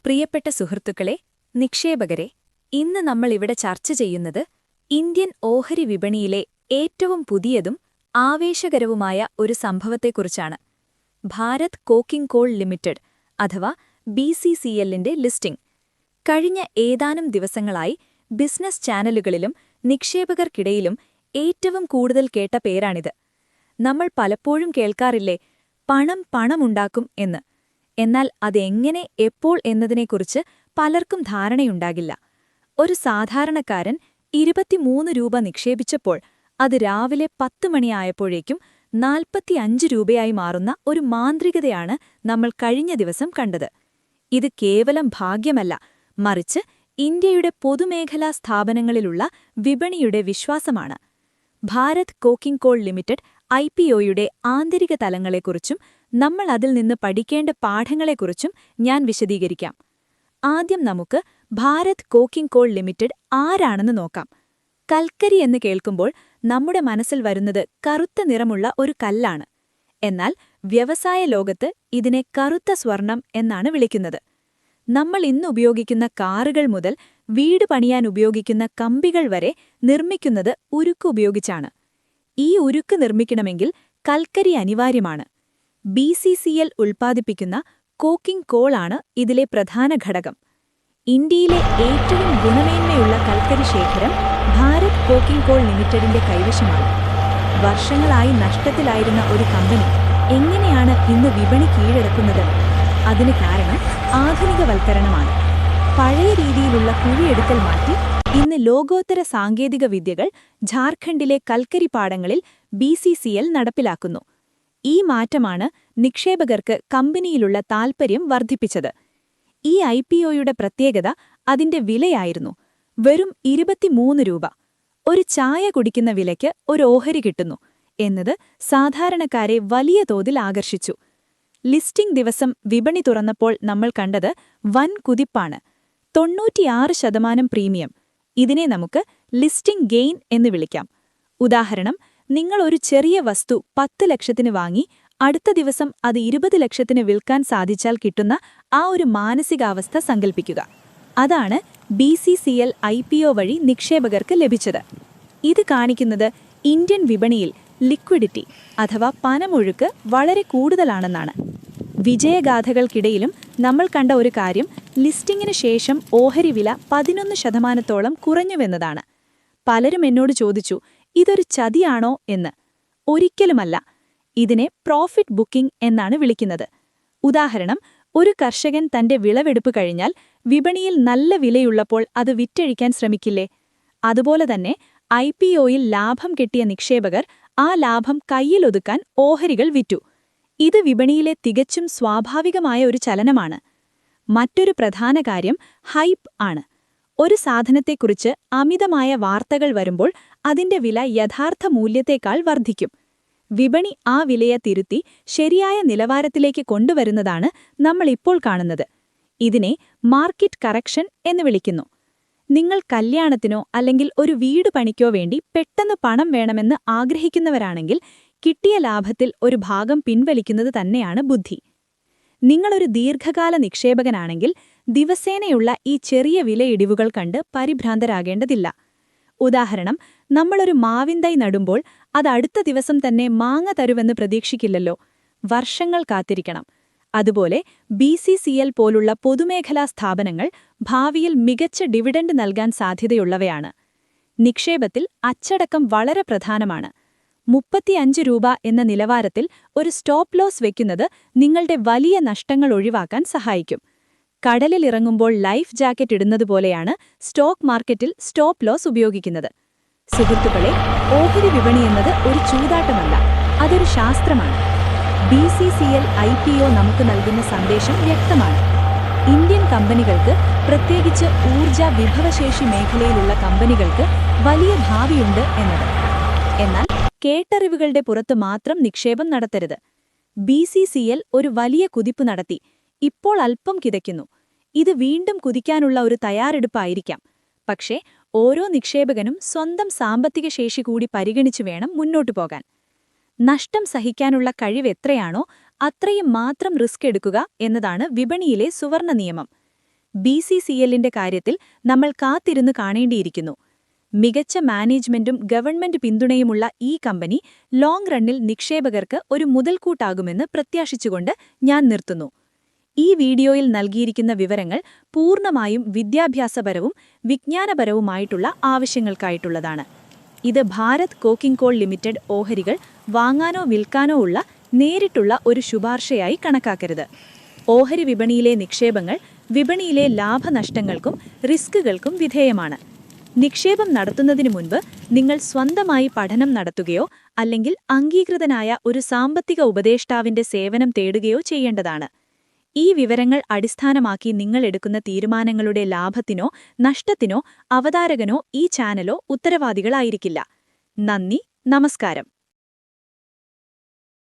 പ്രിയപ്പെട്ട സുഹൃത്തുക്കളെ, നിക്ഷേപകരെ, ഇന്ന് നമ്മൾ ഇവിടെ ചർച്ച ചെയ്യുന്നത് ഇന്ത്യൻ ഓഹരി വിപണിയിലെ ഏറ്റവും പുതിയതും ആവേശകരവുമായ ഒരു സംഭവത്തെക്കുറിച്ചാണ്. ഭാരത് കോക്കിംഗ് കോൾ ലിമിറ്റഡ് അഥവാ BCCLന്റെ ലിസ്റ്റിംഗ്. കഴിഞ്ഞ ഏതാനും ദിവസങ്ങളായി ബിസിനസ് ചാനലുകളിലും നിക്ഷേപകർക്കിടയിലും ഏറ്റവും കൂടുതൽ കേട്ട പേരാണിത്. നമ്മൾ പലപ്പോഴും കേൾക്കാറില്ലേ, പണമുണ്ടാക്കും എന്ന്. എന്നാൽ അതെങ്ങനെ, എപ്പോൾ എന്നതിനെക്കുറിച്ച് പലർക്കും ധാരണയുണ്ടാകില്ല. ഒരു സാധാരണക്കാരൻ 23 രൂപ നിക്ഷേപിച്ചപ്പോൾ അത് രാവിലെ 10 മണിയായപ്പോഴേക്കും 45 രൂപയായി മാറുന്ന ഒരു മാന്ത്രികതയാണ് നമ്മൾ കഴിഞ്ഞ ദിവസം കണ്ടത്. ഇത് കേവലം ഭാഗ്യമല്ല, മറിച്ച് ഇന്ത്യയുടെ പൊതുമേഖലാ സ്ഥാപനങ്ങളിലുള്ള വിപണിയുടെ വിശ്വാസമാണ്. ഭാരത് കോക്കിംഗ് കോൾ ലിമിറ്റഡ് IPOയുടെ ആന്തരിക തലങ്ങളെക്കുറിച്ചും നമ്മൾ അതിൽ നിന്ന് പഠിക്കേണ്ട പാഠങ്ങളെക്കുറിച്ചും ഞാൻ വിശദീകരിക്കാം. ആദ്യം നമുക്ക് ഭാരത് കോക്കിംഗ് കോൾ ലിമിറ്റഡ് ആരാണെന്ന് നോക്കാം. കൽക്കരി എന്ന് കേൾക്കുമ്പോൾ നമ്മുടെ മനസ്സിൽ വരുന്നത് കറുത്ത നിറമുള്ള ഒരു കല്ലാണ്. എന്നാൽ വ്യവസായ ലോകത്ത് ഇതിനെ കറുത്ത സ്വർണം എന്നാണ് വിളിക്കുന്നത്. നമ്മൾ ഇന്ന് ഉപയോഗിക്കുന്ന കാറുകൾ മുതൽ വീട് പണിയാൻ ഉപയോഗിക്കുന്ന കമ്പികൾ വരെ നിർമ്മിക്കുന്നത് ഉരുക്ക് ഉപയോഗിച്ചാണ്. ഈ ഉരുക്ക് നിർമ്മിക്കണമെങ്കിൽ കൽക്കരി അനിവാര്യമാണ്. BCCL ഉൽപ്പാദിപ്പിക്കുന്ന കോക്കിംഗ് കോളാണ് ഇതിലെ പ്രധാന ഘടകം. ഇന്ത്യയിലെ ഏറ്റവും ഗുണമേന്മയുള്ള കൽക്കരി ശേഖരം ഭാരത് കോക്കിംഗ് കോൾ ലിമിറ്റഡിന്റെ കൈവശമാണ്. വർഷങ്ങളായി നഷ്ടത്തിലായിരുന്ന ഒരു കമ്പനി എങ്ങനെയാണ് ഇന്ന് വിപണി കീഴടക്കുന്നത്? അതിന് കാരണം ആധുനികവൽക്കരണമാണ്. പഴയ രീതിയിലുള്ള കുഴിയെടുക്കൽ മാറ്റി ഇന്ന് ലോകോത്തര സാങ്കേതിക വിദ്യകൾ ഝാർഖണ്ഡിലെ കൽക്കരി പാടങ്ങളിൽ BCCL നടപ്പിലാക്കുന്നു. ഈ മാറ്റമാണ് നിക്ഷേപകർക്ക് കമ്പനിയിലുള്ള താൽപ്പര്യം വർദ്ധിപ്പിച്ചത്. ഈ IPOയുടെ പ്രത്യേകത അതിന്റെ വിലയായിരുന്നു. വെറും 23 രൂപ. ഒരു ചായ കുടിക്കുന്ന വിലയ്ക്ക് ഒരു ഓഹരി കിട്ടുന്നു എന്നത് സാധാരണക്കാരെ വലിയ തോതിൽ ആകർഷിച്ചു. ലിസ്റ്റിംഗ് ദിവസം വിപണി തുറന്നപ്പോൾ നമ്മൾ കണ്ടത് വൻ കുതിപ്പാണ്. 96% പ്രീമിയം. ഇതിനെ നമുക്ക് ലിസ്റ്റിംഗ് ഗെയിൻ എന്ന് വിളിക്കാം. ഉദാഹരണം, നിങ്ങൾ ഒരു ചെറിയ വസ്തു 10 ലക്ഷത്തിന് വാങ്ങി അടുത്ത ദിവസം അത് 20 ലക്ഷത്തിന് വിൽക്കാൻ സാധിച്ചാൽ കിട്ടുന്ന ആ ഒരു മാനസികാവസ്ഥ സങ്കൽപ്പിക്കുക. അതാണ് BCCL IPO വഴി നിക്ഷേപകർക്ക് ലഭിച്ചത്. ഇത് കാണിക്കുന്നത് ഇന്ത്യൻ വിപണിയിൽ ലിക്വിഡിറ്റി അഥവാ പണമൊഴുക്ക് വളരെ കൂടുതലാണെന്നാണ്. വിജയഗാഥകൾക്കിടയിലും നമ്മൾ കണ്ട ഒരു കാര്യം ലിസ്റ്റിംഗിന് ശേഷം ഓഹരി വില 11% കുറഞ്ഞുവെന്നതാണ്. പലരും എന്നോട് ചോദിച്ചു, ഇതൊരു ചതിയാണോ എന്ന്. ഒരിക്കലുമല്ല. ഇതിനെ പ്രോഫിറ്റ് ബുക്കിംഗ് എന്നാണ് വിളിക്കുന്നത്. ഉദാഹരണം, ഒരു കർഷകൻ തന്റെ വിളവെടുപ്പ് കഴിഞ്ഞാൽ വിപണിയിൽ നല്ല വിലയുള്ളപ്പോൾ അത് വിറ്റഴിക്കാൻ ശ്രമിക്കില്ലേ? അതുപോലെ തന്നെ IPOയിൽ ലാഭം കിട്ടിയ നിക്ഷേപകർ ആ ലാഭം കയ്യിലൊതുക്കാൻ ഓഹരികൾ വിറ്റു. ഇത് വിപണിയിലെ തികച്ചും സ്വാഭാവികമായ ഒരു ചലനമാണ്. മറ്റൊരു പ്രധാന കാര്യം ഹൈപ്പ് ആണ്. ഒരു സാധനത്തെക്കുറിച്ച് അമിതമായ വാർത്തകൾ വരുമ്പോൾ അതിന്റെ വില യഥാർത്ഥ മൂല്യത്തേക്കാൾ വർദ്ധിക്കും. വിപണി ആ വിലയെ തിരുത്തി ശരിയായ നിലവാരത്തിലേക്ക് കൊണ്ടുവരുന്നതാണ് നമ്മൾ ഇപ്പോൾ കാണുന്നത്. ഇതിനെ മാർക്കറ്റ് കറക്ഷൻ എന്ന് വിളിക്കുന്നു. നിങ്ങൾ കല്യാണത്തിനോ അല്ലെങ്കിൽ ഒരു വീട് പണിക്കോ വേണ്ടി പെട്ടെന്ന് പണം വേണമെന്ന് ആഗ്രഹിക്കുന്നവരാണെങ്കിൽ കിട്ടിയ ലാഭത്തിൽ ഒരു ഭാഗം പിൻവലിക്കുന്നത് തന്നെയാണ് ബുദ്ധി. നിങ്ങളൊരു ദീർഘകാല നിക്ഷേപകനാണെങ്കിൽ ദിവസേനയുള്ള ഈ ചെറിയ വിലയിടിവുകൾ കണ്ട് പരിഭ്രാന്തരാകേണ്ടതില്ല. ഉദാഹരണം, നമ്മളൊരു മാവിന്തൈ നടുമ്പോൾ അത് അടുത്ത ദിവസം തന്നെ മാങ്ങ തരുമെന്ന് പ്രതീക്ഷിക്കില്ലല്ലോ. വർഷങ്ങൾ കാത്തിരിക്കണം. അതുപോലെ BCCL പോലുള്ള പൊതുമേഖലാ സ്ഥാപനങ്ങൾ ഭാവിയിൽ മികച്ച ഡിവിഡൻഡ് നൽകാൻ സാധ്യതയുള്ളവയാണ്. നിക്ഷേപത്തിൽ അച്ചടക്കം വളരെ പ്രധാനമാണ്. 35 രൂപ എന്ന നിലവാരത്തിൽ ഒരു സ്റ്റോപ്പ് ലോസ് വെക്കുന്നത് നിങ്ങളുടെ വലിയ നഷ്ടങ്ങൾ ഒഴിവാക്കാൻ സഹായിക്കും. കടലിലിറങ്ങുമ്പോൾ ലൈഫ് ജാക്കറ്റ് ഇടുന്നതുപോലെയാണ് സ്റ്റോക്ക് മാർക്കറ്റിൽ സ്റ്റോപ്പ് ലോസ് ഉപയോഗിക്കുന്നത്. സുഹൃത്തുക്കളെ, ഓഹരി വിപണി എന്നത് ഒരു ചൂതാട്ടമല്ല, അതൊരു ശാസ്ത്രമാണ്. BCCL IPO നമുക്ക് നൽകുന്ന സന്ദേശം വ്യക്തമാണ്. ഇന്ത്യൻ കമ്പനികൾക്ക്, പ്രത്യേകിച്ച് ഊർജ വിഭവശേഷി മേഖലയിലുള്ള കമ്പനികൾക്ക് വലിയ ഭാവിയുണ്ട് എന്നത്. എന്നാൽ കേട്ടറിവുകളുടെ പുറത്ത് മാത്രം നിക്ഷേപം നടത്തരുത്. BCCL ഒരു വലിയ കുതിപ്പ് നടത്തി. ഇപ്പോൾ അല്പം കിതയ്ക്കുന്നു. ഇത് വീണ്ടും കുതിക്കാനുള്ള ഒരു തയ്യാറെടുപ്പായിരിക്കാം. പക്ഷേ ഓരോ നിക്ഷേപകനും സ്വന്തം സാമ്പത്തിക ശേഷി കൂടി പരിഗണിച്ചു വേണം മുന്നോട്ടു പോകാൻ. നഷ്ടം സഹിക്കാനുള്ള കഴിവ് എത്രയാണോ അത്രയും മാത്രം റിസ്ക് എടുക്കുക എന്നതാണ് വിപണിയിലെ സുവർണ്ണ നിയമം. BCCLന്റെ കാര്യത്തിൽ നമ്മൾ കാത്തിരുന്ന് കാണേണ്ടിയിരിക്കുന്നു. മികച്ച മാനേജ്മെന്റും ഗവൺമെന്റ് പിന്തുണയുമുള്ള ഈ കമ്പനി ലോങ് റണ്ണിൽ നിക്ഷേപകർക്ക് ഒരു മുതൽക്കൂട്ടാകുമെന്ന് പ്രത്യാശിച്ചുകൊണ്ട് ഞാൻ നിർത്തുന്നു. ഈ വീഡിയോയിൽ നൽകിയിരിക്കുന്ന വിവരങ്ങൾ പൂർണ്ണമായും വിദ്യാഭ്യാസപരവും വിജ്ഞാനപരവുമായിട്ടുള്ള ആവശ്യങ്ങൾക്കായിട്ടുള്ളതാണ്. ഇത് ഭാരത് കോക്കിംഗ് കോൾ ലിമിറ്റഡ് ഓഹരികൾ വാങ്ങാനോ വിൽക്കാനോ ഉള്ള നേരിട്ടുള്ള ഒരു ശുപാർശയായി കണക്കാക്കരുത്. ഓഹരി വിപണിയിലെ നിക്ഷേപങ്ങൾ വിപണിയിലെ ലാഭനഷ്ടങ്ങൾക്കും റിസ്കുകൾക്കും വിധേയമാണ്. നിക്ഷേപം നടത്തുന്നതിനു മുൻപ് നിങ്ങൾ സ്വന്തമായി പഠനം നടത്തുകയോ അല്ലെങ്കിൽ അംഗീകൃതനായ ഒരു സാമ്പത്തിക ഉപദേഷ്ടാവിന്റെ സേവനം തേടുകയോ ചെയ്യേണ്ടതാണ്. ഈ വിവരങ്ങൾ അടിസ്ഥാനമാക്കി നിങ്ങൾ എടുക്കുന്ന തീരുമാനങ്ങളുടെ ലാഭത്തിനോ നഷ്ടത്തിനോ അവതാരകനോ ഈ ചാനലോ ഉത്തരവാദികളായിരിക്കില്ല. നന്ദി, നമസ്കാരം.